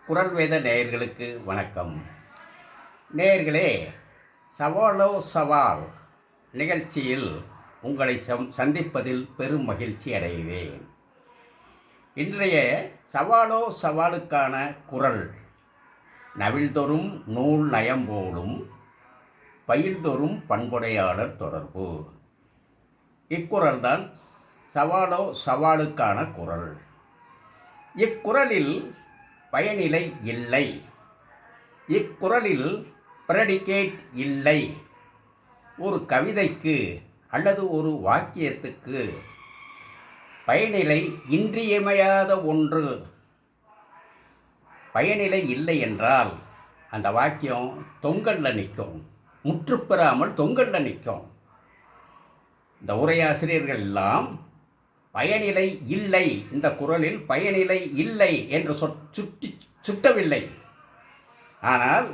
குரல் வேத நேயர்களுக்கு வணக்கம். நேயர்களே, சவாலோ சவால் நிகழ்ச்சியில் உங்களை சந்திப்பதில் பெரும் மகிழ்ச்சி அடைகிறேன். இன்றைய சவாலோ சவாலுக்கான குரல், நவில்தொறும் நூல் நயம் போலும் பயில்தொறும் பண்புடையாளர் தொடர்பு. இக்குறள்தான் சவாலோ சவாலுக்கான குரல். இக்குறளில் பயனிலை இல்லை, இக்குறளில் பிரடிகேட் இல்லை. ஒரு கவிதைக்கு அல்லது ஒரு வாக்கியத்துக்கு பயனிலை இன்றியமையாத ஒன்று. பயனிலை இல்லை என்றால் அந்த வாக்கியம் தொங்கல்ல நிற்கும், முற்றுப்பெறாமல் தொங்கல்ல நிற்கும். இந்த உரையாசிரியர்கள் எல்லாம் பயனிலை இல்லை, இந்த குறளில் பயனிலை இல்லை என்று சுட்டவில்லை. ஆனால்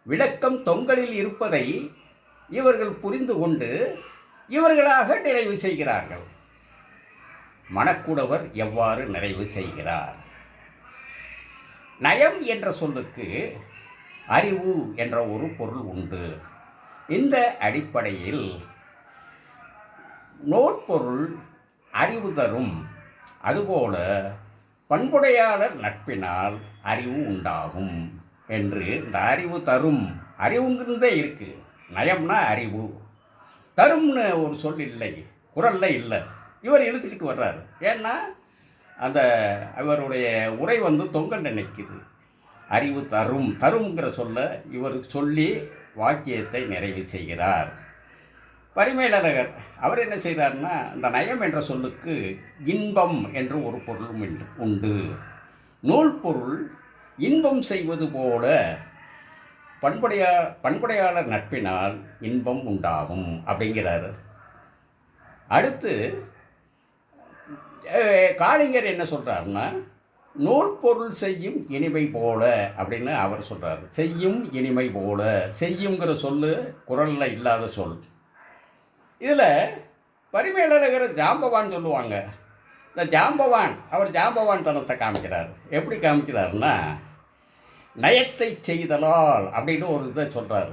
விளக்கம் தொங்கலில் இருப்பதை இவர்கள் புரிந்து கொண்டு இவர்களாக நிறைவு செய்கிறார்கள். மணக்குடவர் எவ்வாறு நிறைவு செய்கிறார்? நயம் என்ற சொல்லுக்கு அறிவு என்ற ஒரு பொருள் உண்டு. இந்த அடிப்படையில் நோற்பொருள் அறிவு தரும், அதுபோல பண்புடையாளர் நட்பினால் அறிவு உண்டாகும் என்று. இந்த அறிவு தரும், அறிவுங்கிறதே இருக்குது. நயம்னா அறிவு, தரும்னு ஒரு சொல் இல்லை, குரல்ல இல்லை. இவர் இழுத்துக்கிட்டு வர்றாரு. ஏன்னா அந்த அவருடைய உரை தொங்கல் நினைக்குது. அறிவு தரும், தரும்ங்கிற சொல்ல இவர் சொல்லி வாக்கியத்தை நிறைவு செய்கிறார். பரிமேலழகர் அவர் என்ன செய்கிறார்னா, இந்த நயம் என்ற சொல்லுக்கு இன்பம் என்று ஒரு பொருளும் உண்டு. நூல் பொருள் இன்பம் செய்வது போல பண்புடையாளர் நட்பினால் இன்பம் உண்டாகும் அப்படிங்கிறார். அடுத்து காளிங்கர் என்ன சொல்கிறாருன்னா, நூல் பொருள் செய்யும் இனிமை போல அப்படின்னு அவர் சொல்கிறார். செய்யும் இனிமை போல, செய்யுங்கிற சொல்லு குரலில் இல்லாத சொல். இதில் பரிமேலழகர் ஜாம்பவான் சொல்லுவாங்க. இந்த ஜாம்பவான் அவர் ஜாம்பவான் தனத்தை காமிக்கிறார். எப்படி காமிக்கிறாருன்னா, நயத்தை செய்தலால் அப்படின்னு ஒரு இதை சொல்கிறார்.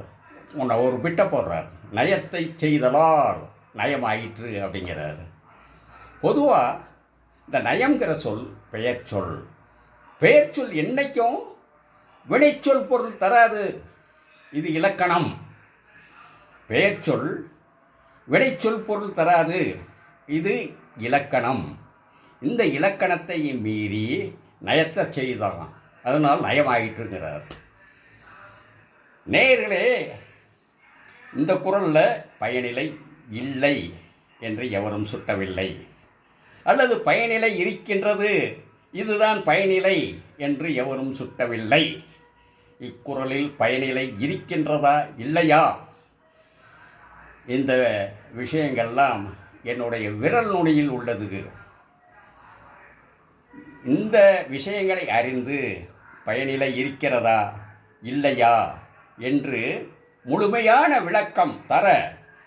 ஒரு பிட்டை போடுறார். நயத்தை செய்தலால் நயமாயிற்று அப்படிங்கிறார். பொதுவாக இந்த நயம்ங்கிற சொல் பெயர் சொல். பெயர் சொல் என்னைக்கும் வினைச்சொல் பொருள் தராது. இது இலக்கணம். பெயர் சொல் வினைச்சொல் பொருள் தராது, இது இலக்கணம். இந்த இலக்கணத்தை மீறி நயத்தை செய்தான், அதனால் நயமாயிட்டுங்கிறார். நேயர்களே, இந்த குறளில் பயனிலை இல்லை என்று எவரும் சுட்டவில்லை, அல்லது பயனிலை இருக்கின்றது, இதுதான் பயனிலை என்று எவரும் சுட்டவில்லை. இக்குறளில் பயனிலை இருக்கின்றதா இல்லையா, இந்த விஷயங்கள்லாம் என்னுடைய விரல் நுனியில் உள்ளது. இந்த விஷயங்களை அறிந்து பயனிலை இருக்கிறதா இல்லையா என்று முழுமையான விளக்கம் தர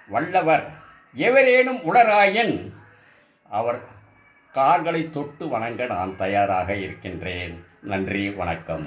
வல்லவர் எவரேனும் உளராயின் அவர் கால்களை தொட்டு வணங்க நான் தயாராக இருக்கின்றேன். நன்றி, வணக்கம்.